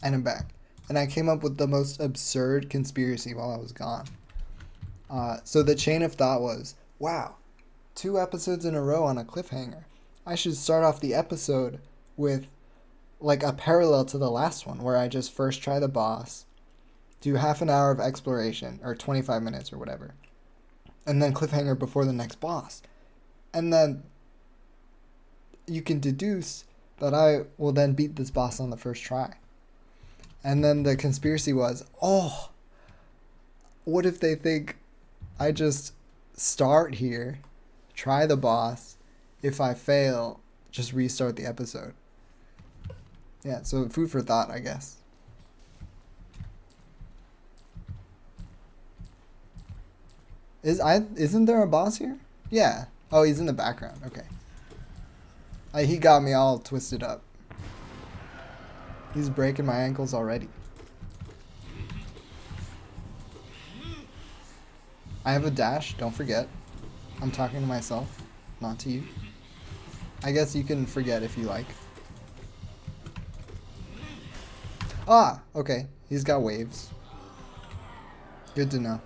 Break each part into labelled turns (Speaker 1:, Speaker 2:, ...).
Speaker 1: And I'm back. And I came up with the most absurd conspiracy while I was gone. So the chain of thought was, wow, 2 episodes in a row on a cliffhanger. I should start off the episode with like a parallel to the last one where I just first try the boss, do half an hour of exploration or 25 minutes or whatever, and then cliffhanger before the next boss. And then you can deduce that I will then beat this boss on the first try. And then the conspiracy was, oh, what if they think I just start here, try the boss, if I fail, just restart the episode. Yeah, so food for thought, I guess. Isn't there a boss here? Yeah. Oh, he's in the background. Okay. He got me all twisted up. He's breaking my ankles already. I have a dash, don't forget. I'm talking to myself, not to you. I guess you can forget if you like. Ah, okay. He's got waves. Good to know.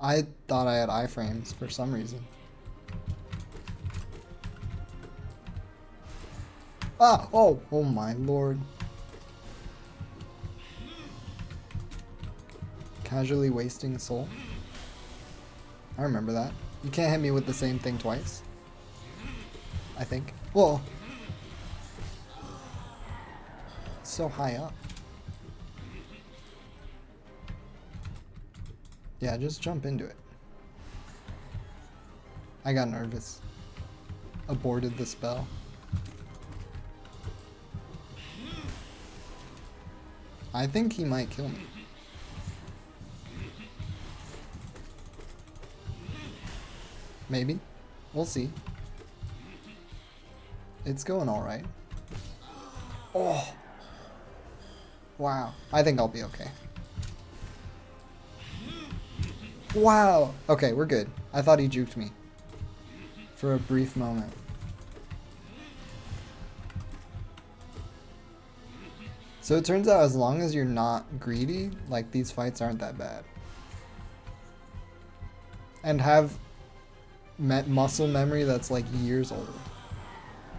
Speaker 1: I thought I had iframes for some reason. Ah, oh my lord. Casually wasting soul. I remember that. You can't hit me with the same thing twice. I think. Whoa. It's so high up. Yeah, just jump into it. I got nervous. Aborted the spell. I think he might kill me. Maybe. We'll see. It's going alright. Oh! Wow. I think I'll be okay. Wow! Okay, we're good. I thought he juked me. For a brief moment. So it turns out as long as you're not greedy, like these fights aren't that bad. And have muscle memory that's like years old.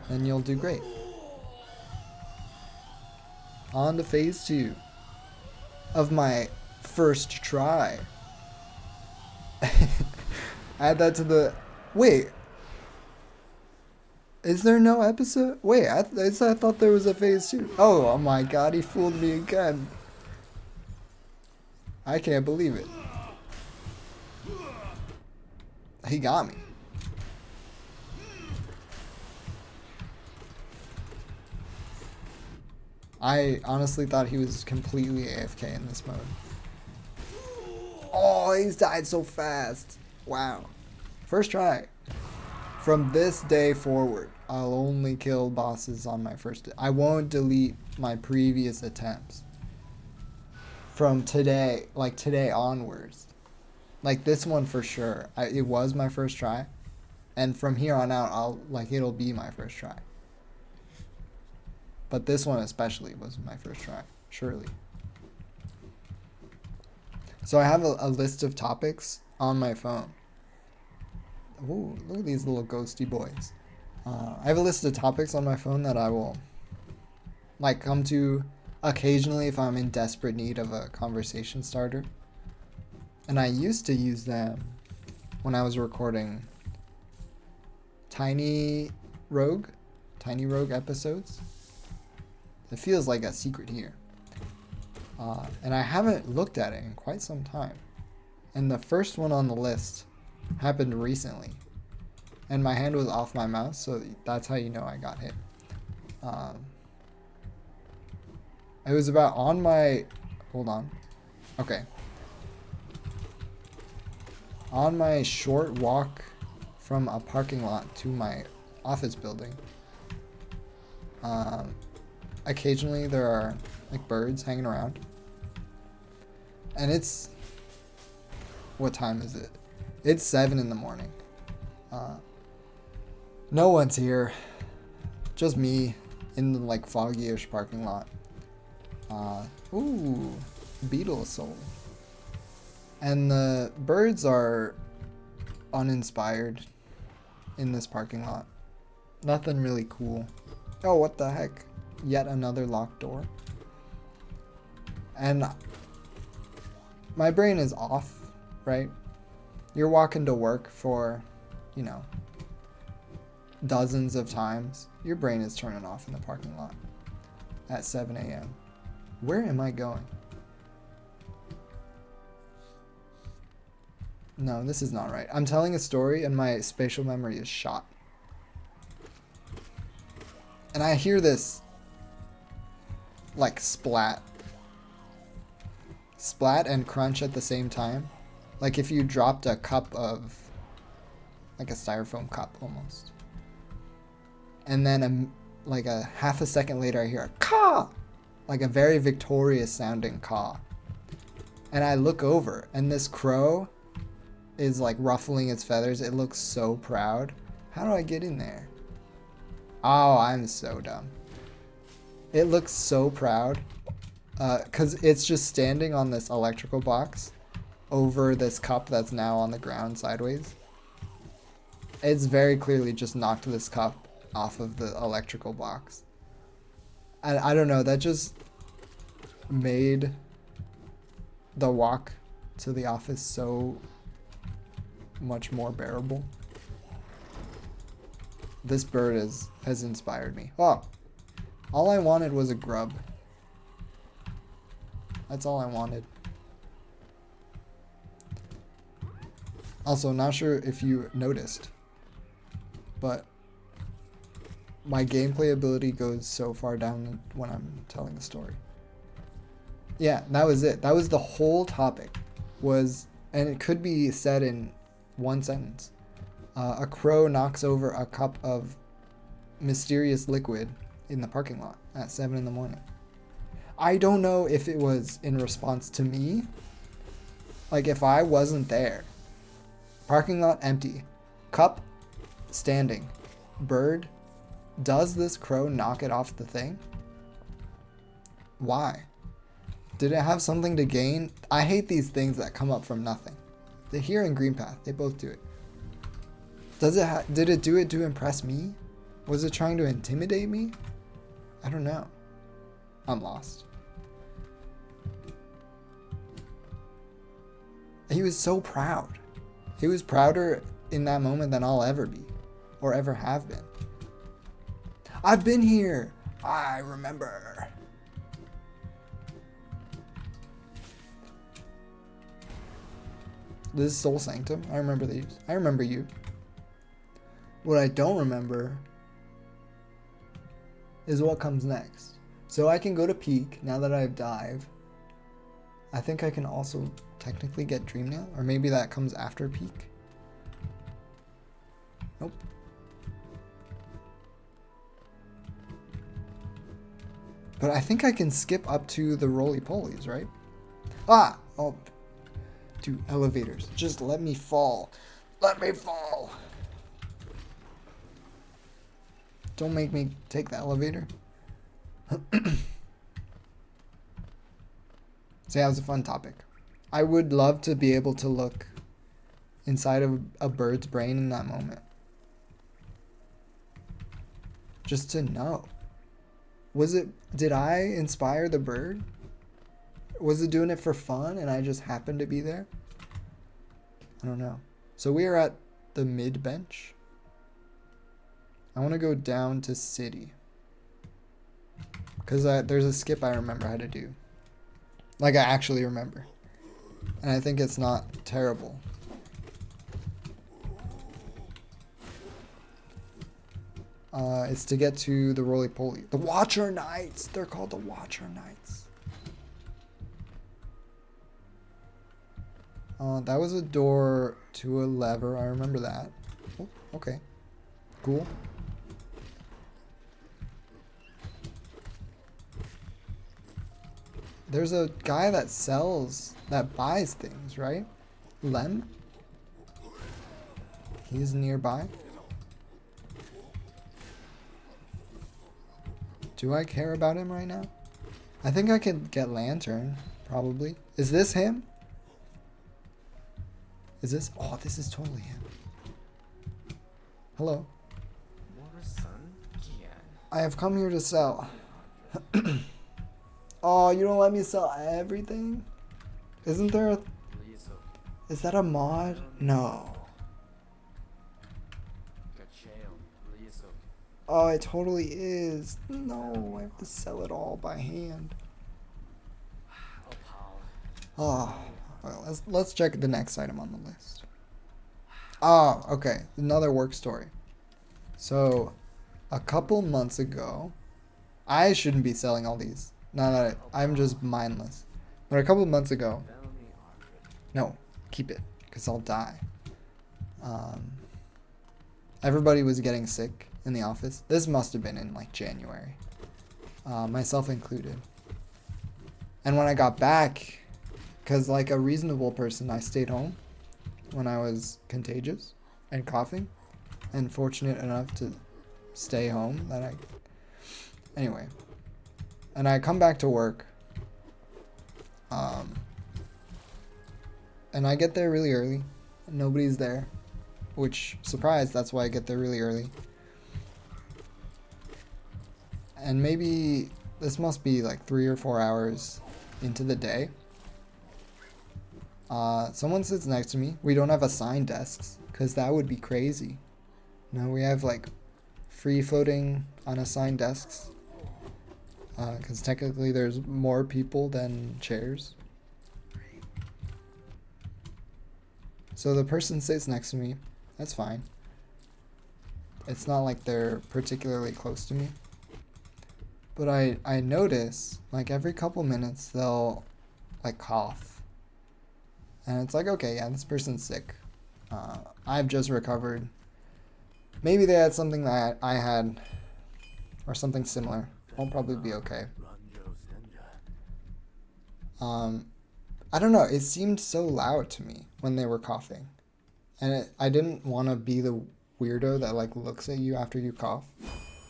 Speaker 1: Then you'll do great. On to phase 2 of my first try. Add that to the... Wait. Is there no episode? Wait, I thought there was a phase 2. Oh my god, he fooled me again. I can't believe it. He got me. I honestly thought he was completely AFK in this mode. Oh, he's died so fast. Wow. First try. From this day forward, I'll only kill bosses on my first... I won't delete my previous attempts. From today, like today onwards. Like this one for sure. It was my first try. And from here on out, it'll be my first try. But this one especially was my first try, surely. So I have a list of topics on my phone. Ooh, look at these little ghosty boys. I have a list of topics on my phone that I will come to occasionally if I'm in desperate need of a conversation starter. And I used to use them when I was recording Tiny Rogue episodes. It feels like a secret here. And I haven't looked at it in quite some time. And the first one on the list happened recently. And my hand was off my mouse, so that's how you know I got hit. It was about on my... Hold on. Okay. On my short walk from a parking lot to my office building, occasionally there are like birds hanging around. And it's... What time is it? It's 7 in the morning. No one's here. Just me in the like foggy-ish parking lot. Ooh, beetle soul. And the birds are uninspired in this parking lot. Nothing really cool. Oh, what the heck? Yet another locked door. And my brain is off, right? You're walking to work for, you know, dozens of times. Your brain is turning off in the parking lot at 7 a.m. Where am I going? No, this is not right. I'm telling a story and my spatial memory is shot. And I hear this like splat and crunch at the same time. Like if you dropped a cup of, like a styrofoam cup almost. And then like a half a second later I hear a caw, like a very victorious sounding caw. And I look over and this crow is like ruffling its feathers. It looks so proud. How do I get in there? Oh, I'm so dumb. It looks so proud. Because it's just standing on this electrical box over this cup that's now on the ground sideways. It's very clearly just knocked this cup off of the electrical box. I don't know, that just made the walk to the office so much more bearable. This bird has inspired me. Oh, all I wanted was a grub. That's all I wanted. Also, not sure if you noticed, but my gameplay ability goes so far down when I'm telling a story. Yeah, that was it. That was the whole topic. And it could be said in one sentence. A crow knocks over a cup of mysterious liquid in the parking lot at 7 in the morning. I don't know if it was in response to me. Like if I wasn't there. Parking lot empty. Cup standing. Bird. Does this crow knock it off the thing? Why? Did it have something to gain? I hate these things that come up from nothing. They're here in Green Path. They both do it. Did it do it to impress me? Was it trying to intimidate me? I don't know. I'm lost. He was so proud. He was prouder in that moment than I'll ever be. Or ever have been. I've been here. I remember. This is Soul Sanctum. I remember these. I remember you. What I don't remember is what comes next. So I can go to Peak now that I've dive. I think I can also technically get Dreamnail, or maybe that comes after Peak. Nope. But I think I can skip up to the roly-polies, right? Ah! Oh. Dude, elevators. Just let me fall. Let me fall. Don't make me take the elevator. So yeah, it was a fun topic. I would love to be able to look inside of a bird's brain in that moment. Just to know. Did I inspire the bird? Was it doing it for fun and I just happened to be there? I don't know. So we are at the mid bench. I want to go down to city. Because there's a skip I remember how to do. Like I actually remember. And I think it's not terrible. It's to get to the roly-poly. The Watcher Knights! They're called the Watcher Knights. That was a door to a lever. I remember that. Oh, okay. Cool. There's a guy that buys things, right? Lem? He's nearby. Do I care about him right now? I think I could get Lantern, probably. Is this him? Is this? Oh, this is totally him. Hello. I have come here to sell. Oh, you don't let me sell everything? Isn't there a... Is that a mod? No. Oh, it totally is. No, I have to sell it all by hand. Oh, well, let's check the next item on the list. Oh, okay. Another work story. So, a couple months ago, I shouldn't be selling all these. No, no, I'm just mindless. But a couple months ago, no, keep it, because I'll die. Everybody was getting sick in the office. This must have been in like January, myself included. And when I got back, because like a reasonable person, I stayed home when I was contagious and coughing, and fortunate enough to stay home. Anyway, and I come back to work, and I get there really early, and nobody's there, which, surprise, that's why I get there really early. And maybe this must be like 3 or 4 hours into the day. Someone sits next to me. We don't have assigned desks, because that would be crazy. No, we have like free floating unassigned desks, because technically there's more people than chairs. So the person sits next to me. That's fine. It's not like they're particularly close to me. But I notice, like, every couple minutes they'll like cough. And it's like, okay, yeah, this person's sick. I've just recovered. Maybe they had something that I had, or something similar. I'll probably be okay. I don't know, it seemed so loud to me when they were coughing. And I didn't want to be the weirdo that like looks at you after you cough,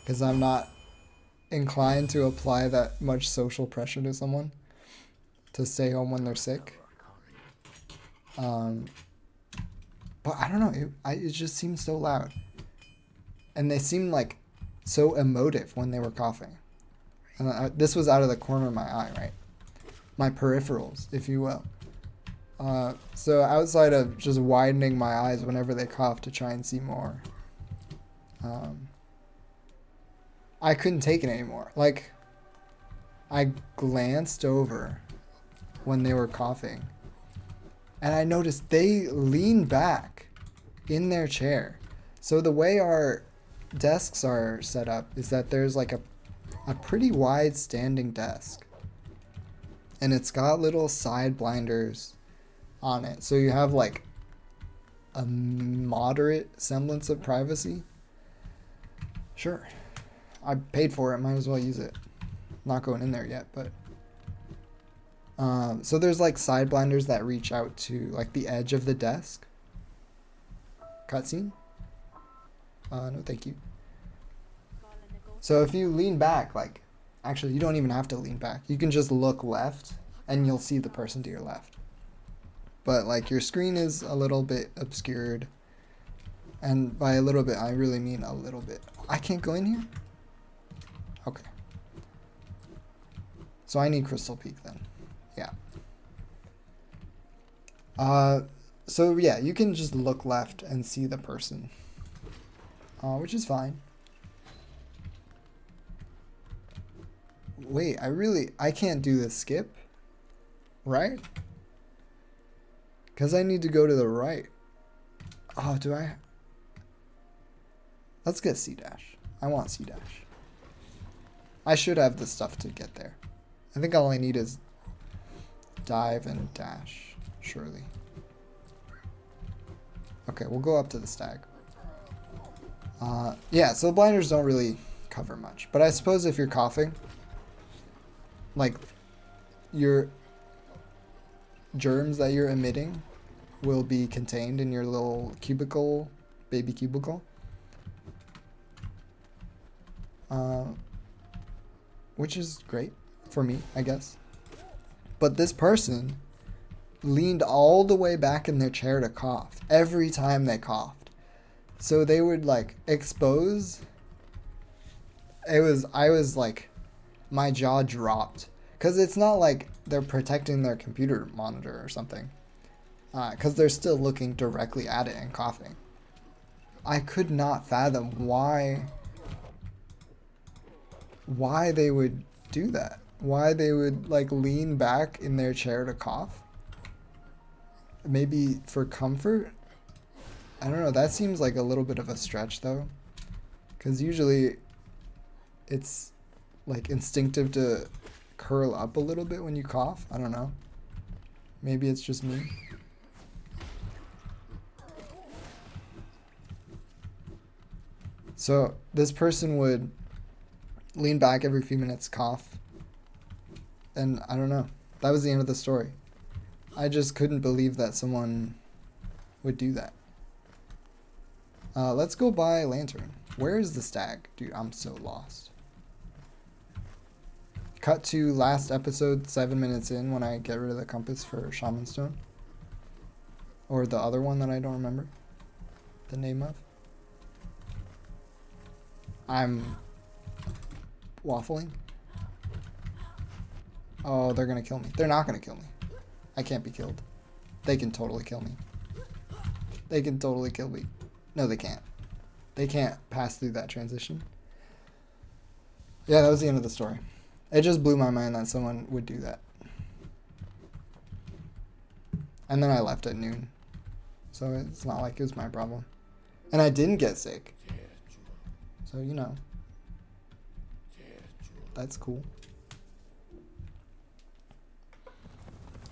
Speaker 1: because I'm not inclined to apply that much social pressure to someone to stay home when they're sick. But I don't know, it just seemed so loud. And they seemed like so emotive when they were coughing. And this was out of the corner of my eye, right? My peripherals, if you will. So outside of just widening my eyes whenever they cough to try and see more, I couldn't take it anymore. Like, I glanced over when they were coughing, and I noticed they leaned back in their chair. So the way our desks are set up is that there's like a pretty wide standing desk, and it's got little side blinders on it, so you have like a moderate semblance of privacy. Sure, I paid for it, might as well use it. Not going in there yet, but so there's like side blinders that reach out to like the edge of the desk. Cutscene? No thank you. So if you lean back, like, actually you don't even have to lean back, you can just look left and you'll see the person to your left. But like your screen is a little bit obscured, and by a little bit I really mean a little bit. I can't go in here? Okay. So I need Crystal Peak then. Yeah. So yeah, you can just look left and see the person, which is fine. Wait, I can't do the skip, right? Because I need to go to the right. Oh, do I? Let's get C dash. I want C dash. I should have the stuff to get there. I think all I need is dive and dash, surely. Okay, we'll go up to the stag. Yeah, so the blinders don't really cover much. But I suppose if you're coughing, like, your germs that you're emitting will be contained in your little cubicle, baby cubicle. which is great for me, I guess. But this person leaned all the way back in their chair to cough every time they coughed. So they would like expose. I was like, my jaw dropped. Because it's not like they're protecting their computer monitor or something. Because they're still looking directly at it and coughing. I could not fathom why they would do that. Why they would like lean back in their chair to cough. Maybe for comfort? I don't know. That seems like a little bit of a stretch though. Because usually it's like instinctive to curl up a little bit when you cough. I don't know. Maybe it's just me. So this person would lean back every few minutes, cough. And I don't know. That was the end of the story. I just couldn't believe that someone would do that. Let's go buy a lantern. Where is the stag? Dude, I'm so lost. Cut to last episode, 7 minutes in, when I get rid of the compass for Shaman Stone. Or the other one that I don't remember the name of. I'm waffling. Oh, they're gonna kill me. They're not gonna kill me. I can't be killed. They can totally kill me. They can totally kill me. No, they can't. They can't pass through that transition. Yeah, that was the end of the story. It just blew my mind that someone would do that. And then I left at noon. So it's not like it was my problem. And I didn't get sick. So, you know. That's cool.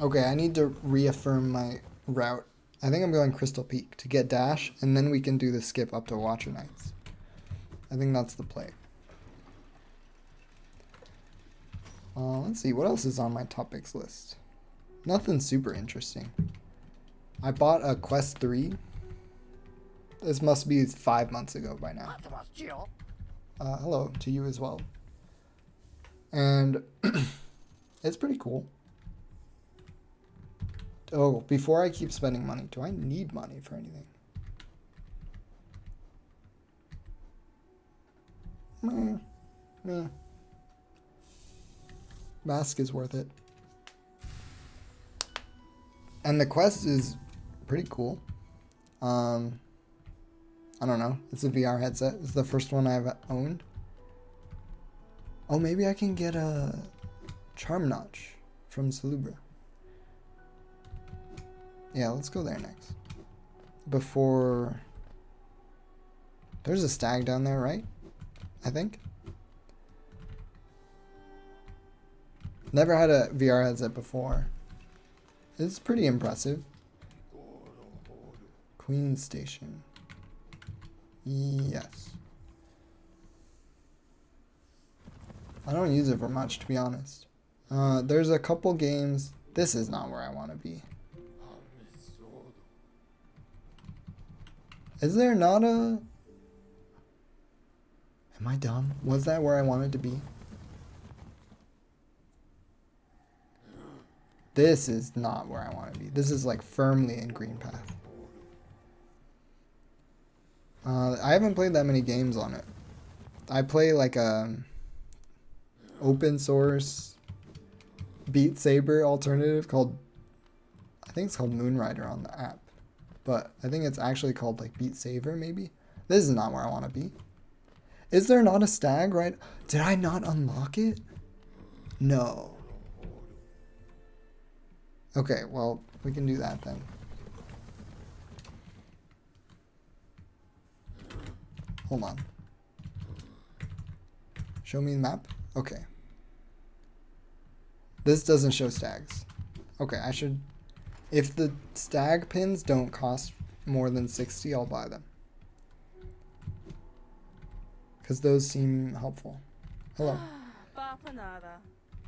Speaker 1: Okay, I need to reaffirm my route. I think I'm going Crystal Peak to get Dash, and then we can do the skip up to Watcher Nights. I think that's the play. Let's see, what else is on my topics list? Nothing super interesting. I bought a Quest 3. This must be 5 months ago by now. Hello to you as well. And it's pretty cool. Oh, before I keep spending money, do I need money for anything? Meh. Mask is worth it. And the Quest is pretty cool. I don't know. It's a VR headset. It's the first one I've owned. Oh, maybe I can get a Charm Notch from Salubra. Yeah, let's go there next. Before... There's a stag down there, right? I think. Never had a VR headset before. It's pretty impressive. Queen Station. Yes. I don't use it for much, to be honest. There's a couple games. This is not where I want to be. Is there not a... Am I dumb? Was that where I wanted to be? This is not where I want to be. This is like firmly in Green Path. I haven't played that many games on it. I play like a open source Beat Saber alternative called... I think it's called Moonrider on the app. But I think it's actually called like Beat Saber maybe. This is not where I want to be. Is there not a stag, right? Did I not unlock it? No. Okay, well, we can do that then. Hold on. Show me the map? Okay. This doesn't show stags. Okay, I should... If the stag pins don't cost more than 60, I'll buy them. Because those seem helpful. Hello.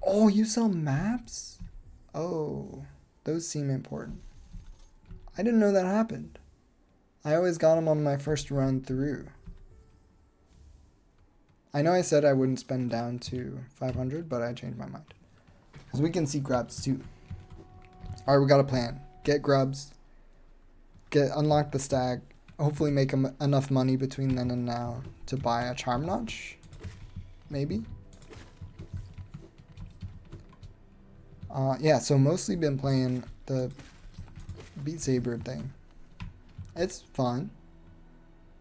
Speaker 1: Oh, you sell maps? Oh, those seem important. I didn't know that happened. I always got them on my first run through. I know I said I wouldn't spend down to 500, but I changed my mind. Because we can see grubs too. Alright, we got a plan. Get grubs. Unlock the stag. Hopefully make enough money between then and now to buy a charm notch. Maybe. Yeah, so mostly been playing the Beat Saber thing. It's fun.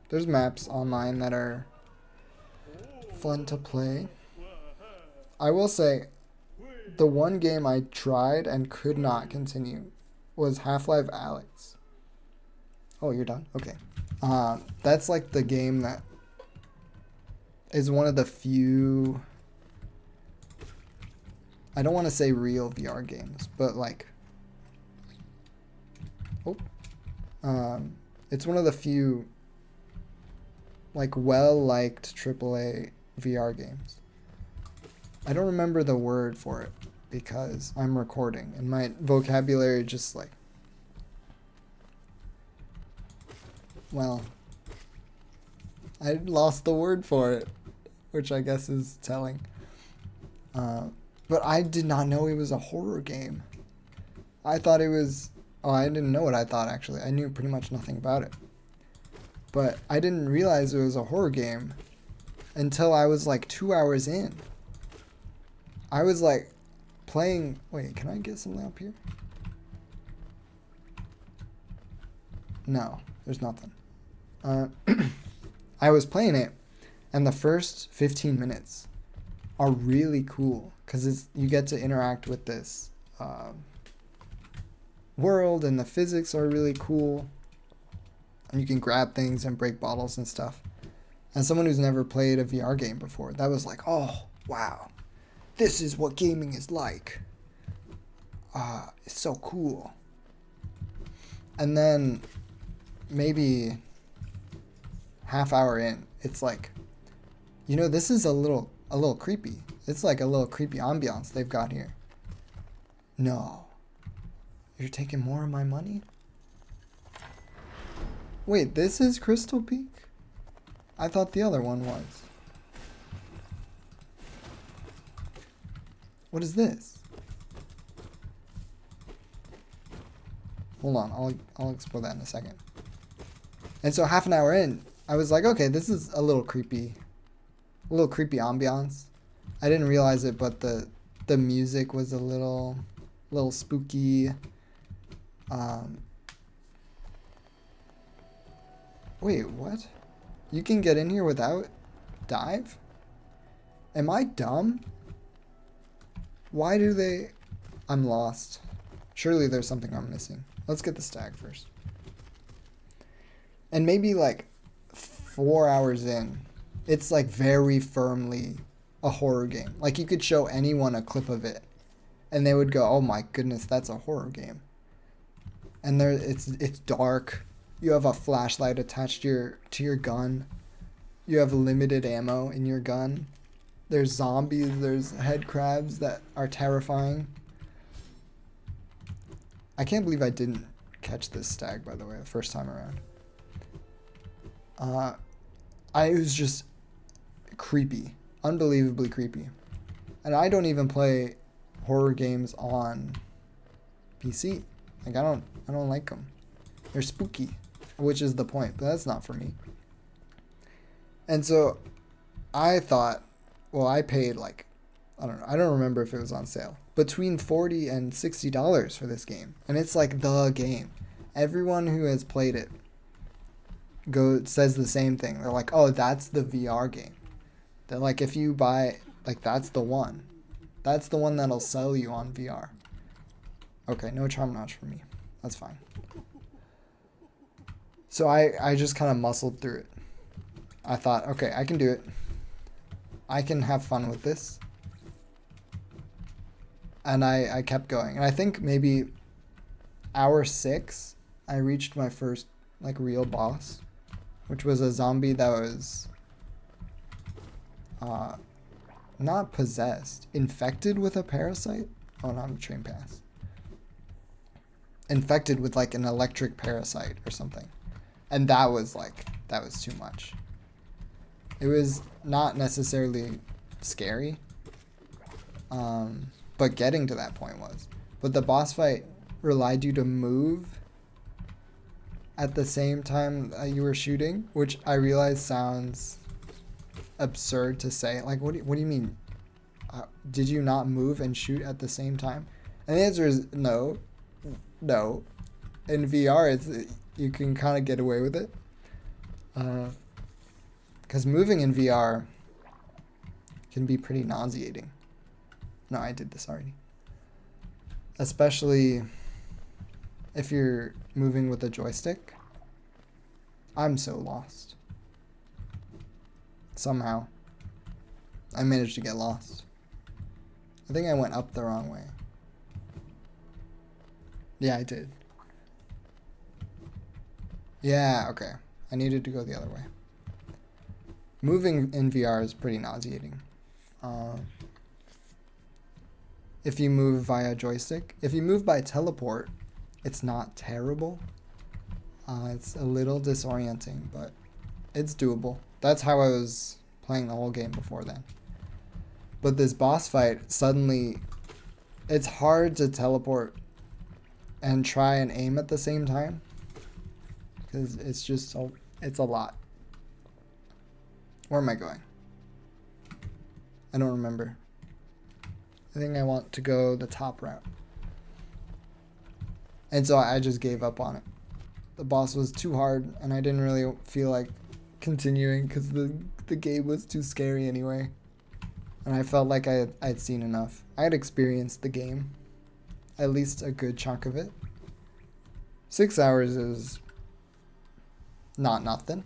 Speaker 1: There's maps online that are fun to play. I will say, the one game I tried and could not continue was Half-Life Alyx. Oh, you're done? Okay. That's like the game that is one of the few, I don't want to say real VR games, but like, it's one of the few like well-liked AAA VR games. I don't remember the word for it because I'm recording and my vocabulary just like, well, I lost the word for it, which I guess is telling. But I did not know it was a horror game. I thought it was, I didn't know what I thought actually. I knew pretty much nothing about it. But I didn't realize it was a horror game until I was like 2 hours in. I was like playing, wait, can I get something up here? No, there's nothing. I was playing it, and the first 15 minutes are really cool because you get to interact with this world, and the physics are really cool, and you can grab things and break bottles and stuff. As someone who's never played a VR game before, that was like, oh wow, this is what gaming is like. It's so cool. And then maybe half hour in, it's like, you know, this is a little creepy. It's like a little creepy ambiance they've got here. No. You're taking more of my money? Wait, this is Crystal Peak? I thought the other one was. What is this? Hold on, I'll explore that in a second. And so half an hour in, I was like, okay, this is a little creepy ambiance. I didn't realize it, but the music was a little spooky. Wait, what? You can get in here without dive? Am I dumb? Why do they... I'm lost. Surely there's something I'm missing. Let's get the stag first. And maybe like 4 hours in, it's like very firmly a horror game. Like you could show anyone a clip of it and they would go, oh my goodness, that's a horror game. And there it's dark. You have a flashlight attached to your gun. You have limited ammo in your gun. There's zombies, there's head crabs that are terrifying. I can't believe I didn't catch this stag, by the way, the first time around. It was just creepy, unbelievably creepy. And I don't even play horror games on PC. Like I don't like them. They're spooky, which is the point, but that's not for me. And so I thought, well, I paid like, I don't know, I don't remember if it was on sale, between $40 and $60 for this game. And it's like the game. Everyone who has played it says the same thing. They're like, oh, that's the VR game. They're like, if you buy, like, that's the one. That's the one that'll sell you on VR. Okay, no charm notch for me. That's fine. So I just kind of muscled through it. I thought, okay, I can do it. I can have fun with this. And I kept going. And I think maybe hour 6, I reached my first, like, real boss, which was a zombie that was not possessed, infected with a parasite. Oh, not a train pass. Infected with like an electric parasite or something. And that was too much. It was not necessarily scary, but getting to that point was. But the boss fight relied you to move at the same time you were shooting, which I realize sounds absurd to say. Like, what do you mean? Did you not move and shoot at the same time? And the answer is no. No. In VR, you can kind of get away with it. Because moving in VR can be pretty nauseating. No, I did this already. Especially if you're moving with a joystick. I'm so lost. Somehow, I managed to get lost. I think I went up the wrong way. Yeah, I did. Yeah, okay. I needed to go the other way. Moving in VR is pretty nauseating. If you move via joystick. If you move by teleport, it's not terrible. It's a little disorienting, but it's doable. That's how I was playing the whole game before then. But this boss fight, suddenly, it's hard to teleport and try and aim at the same time. Because it's just, it's a lot. Where am I going? I don't remember. I think I want to go the top route. And so I just gave up on it. The boss was too hard, and I didn't really feel like continuing because the game was too scary anyway. And I felt like I'd seen enough. I had experienced the game. At least a good chunk of it. 6 hours is not nothing.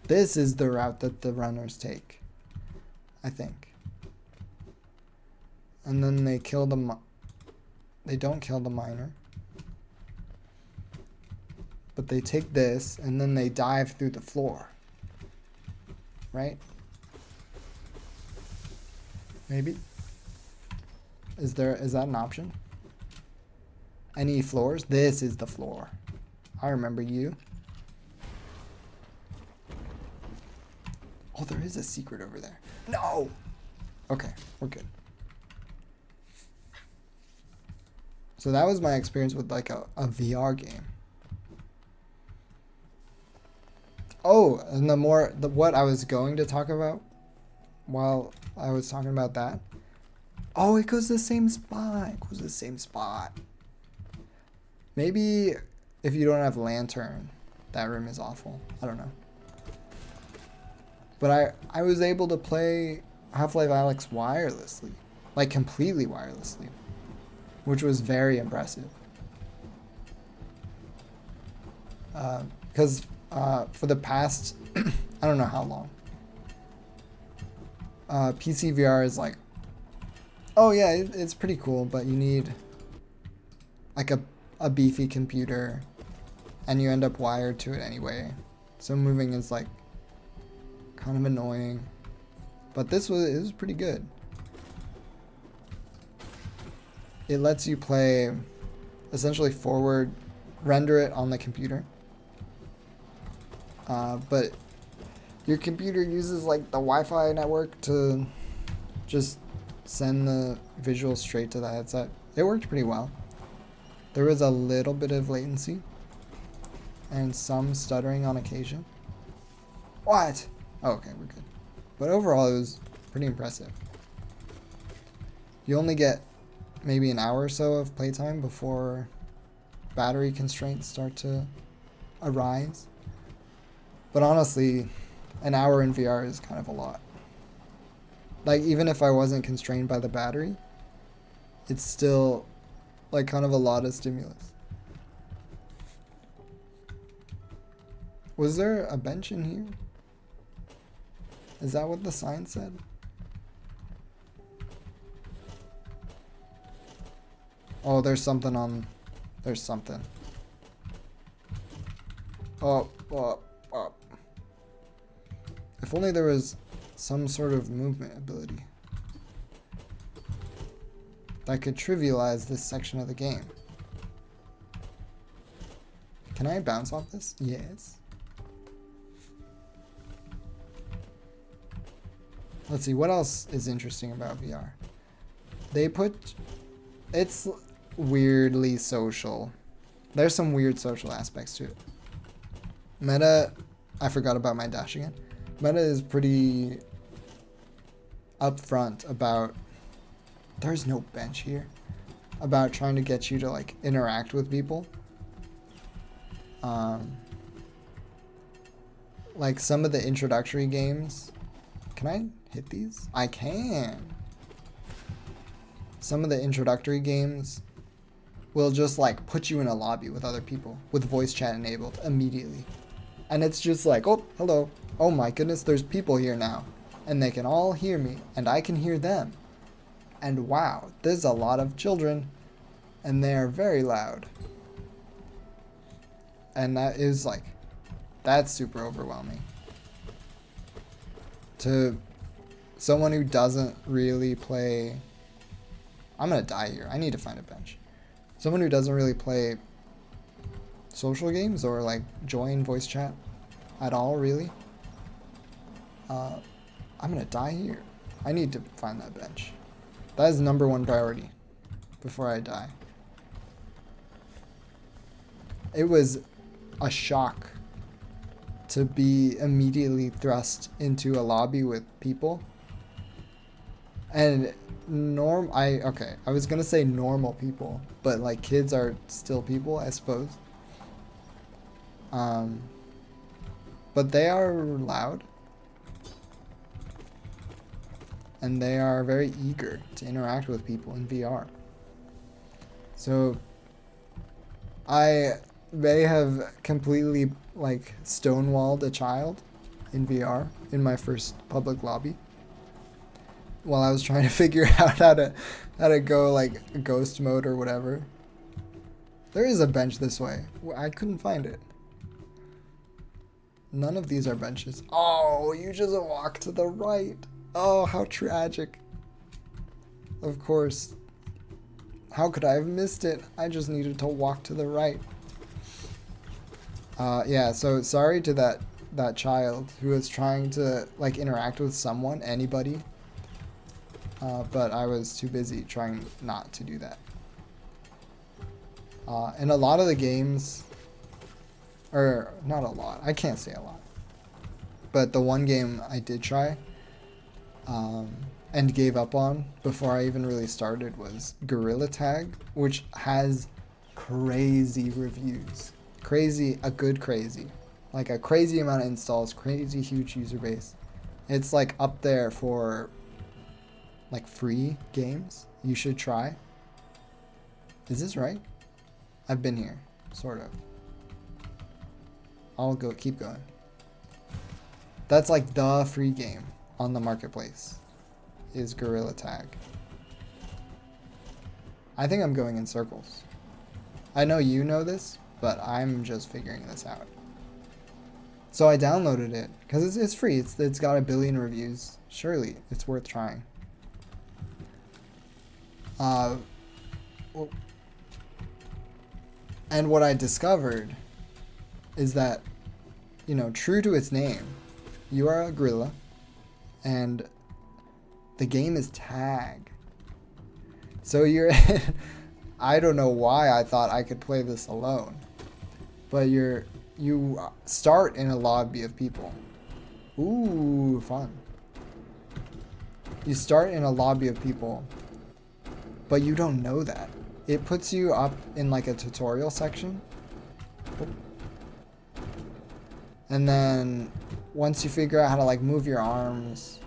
Speaker 1: This is the route that the runners take, I think. And then they kill they don't kill the miner. But they take this, and then they dive through the floor. Right? Maybe? Is that an option? Any floors? This is the floor. I remember you. Oh, there is a secret over there. No! Okay, we're good. So that was my experience with like a VR game. Oh, and what I was going to talk about while I was talking about that. Oh, it goes to the same spot. It goes to the same spot. Maybe if you don't have lantern, that room is awful. I don't know. But I was able to play Half-Life Alyx wirelessly. Like completely wirelessly. Which was very impressive. Because for the past, I don't know how long, PC VR is like, oh yeah, it's pretty cool, but you need like a beefy computer, and you end up wired to it anyway. So moving is like kind of annoying, but it was pretty good. It lets you play essentially forward, render it on the computer. But your computer uses like the Wi-Fi network to just send the visual straight to the headset. It worked pretty well. There was a little bit of latency and some stuttering on occasion. What? Oh, okay, we're good. But overall, it was pretty impressive. You only get maybe an hour or so of playtime before battery constraints start to arise. But honestly, an hour in VR is kind of a lot. Like, even if I wasn't constrained by the battery, it's still like kind of a lot of stimulus. Was there a bench in here? Is that what the sign said? Oh, there's something. Oh. If only there was some sort of movement ability that could trivialize this section of the game. Can I bounce off this? Yes. let's see, what else is interesting about VR? It's weirdly social. There's some weird social aspects to it. Meta, I forgot about my dash again. Meta is pretty upfront about, there's no bench here, about trying to get you to like interact with people. Like some of the introductory games, can I hit these? I can. Some of the introductory games will just like put you in a lobby with other people with voice chat enabled immediately. And it's just like, oh, hello. Oh my goodness, there's people here now. And they can all hear me and I can hear them. And wow, there's a lot of children and they are very loud. And that is like, that's super overwhelming. To someone who doesn't really play, I'm gonna die here. I need to find a bench. Someone who doesn't really play social games or like join voice chat at all, really. I'm gonna die here. I need to find that bench. That is number one priority before I die. It was a shock to be immediately thrust into a lobby with people. And I was gonna say normal people, but like kids are still people, I suppose. But they are loud. And they are very eager to interact with people in VR. So I may have completely like stonewalled a child in VR in my first public lobby while I was trying to figure out how to go like ghost mode or whatever. There is a bench this way. I couldn't find it. None of these are benches. Oh, you just walk to the right. Oh, how tragic. Of course. How could I have missed it? I just needed to walk to the right. Yeah, so sorry to that child who was trying to like interact with someone, anybody. But I was too busy trying not to do that. And a lot of the games, or not a lot, I can't say a lot. But the one game I did try, and gave up on before I even really started was Gorilla Tag, which has crazy reviews. A good crazy. Like a crazy amount of installs, crazy huge user base. It's like up there for like free games you should try. Is this right? I've been here, sort of. I'll keep going. That's like the free game on the marketplace is Gorilla Tag. I think I'm going in circles. I know you know this, but I'm just figuring this out. So I downloaded it because it's free. It's got 1 billion reviews. Surely it's worth trying. And what I discovered is that, you know, true to its name, you are a gorilla, and the game is tag. So you're, I don't know why I thought I could play this alone, but you start in a lobby of people. Ooh, fun. You start in a lobby of people, but you don't know that. It puts you up in like a tutorial section. And then once you figure out how to like move your arms,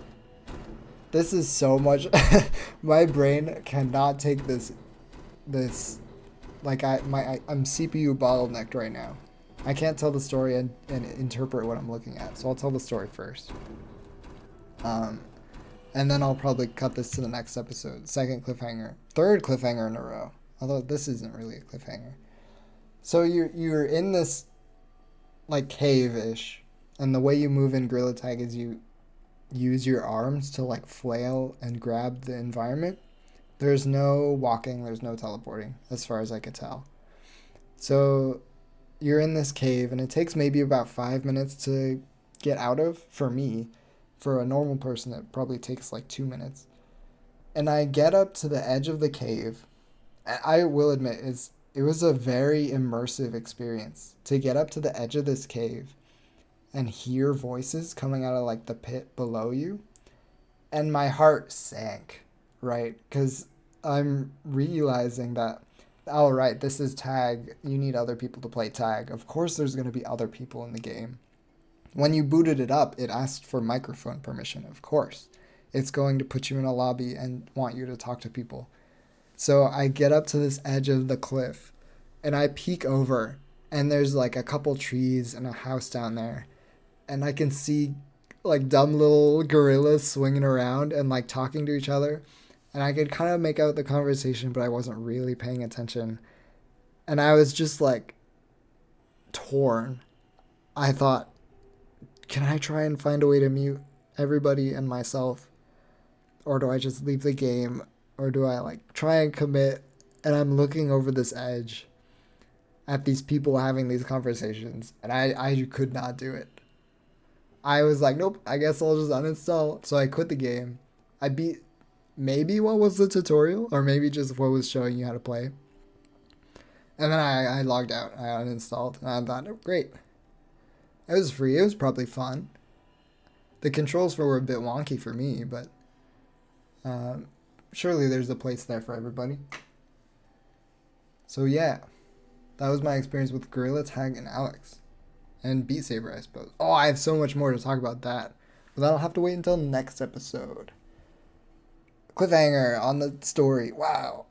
Speaker 1: this is so much. My brain cannot take this like I'm CPU bottlenecked right now. I can't tell the story and interpret what I'm looking at, so I'll tell the story first. And then I'll probably cut this to the next episode. Second cliffhanger. Third cliffhanger in a row. Although this isn't really a cliffhanger. So you're in this like cave-ish, and the way you move in Gorilla Tag is you use your arms to like flail and grab the environment. There's no walking, there's no teleporting, as far as I could tell. So you're in this cave, and it takes maybe about 5 minutes to get out of, for me. For a normal person, it probably takes like 2 minutes. And I get up to the edge of the cave. I will admit, it was a very immersive experience to get up to the edge of this cave and hear voices coming out of like the pit below you. And my heart sank, right? Because I'm realizing that, all right, this is tag. You need other people to play tag. Of course, there's going to be other people in the game. When you booted it up, it asked for microphone permission, of course. It's going to put you in a lobby and want you to talk to people. So I get up to this edge of the cliff and I peek over, and there's like a couple trees and a house down there. And I can see like dumb little gorillas swinging around and like talking to each other. And I could kind of make out the conversation, but I wasn't really paying attention. And I was just like torn. I thought, can I try and find a way to mute everybody and myself? Or do I just leave the game? Or do I like try and commit? And I'm looking over this edge at these people having these conversations, and I could not do it. I was like, nope, I guess I'll just uninstall. So I quit the game. I beat maybe what was the tutorial, or maybe just what was showing you how to play. And then I logged out. I uninstalled, and I thought, oh, great. It was free. It was probably fun. The controls were a bit wonky for me, but surely there's a place there for everybody. So yeah, that was my experience with Gorilla Tag and Alex. And Beat Saber, I suppose. Oh, I have so much more to talk about that. But that'll have to wait until next episode. Cliffhanger on the story. Wow.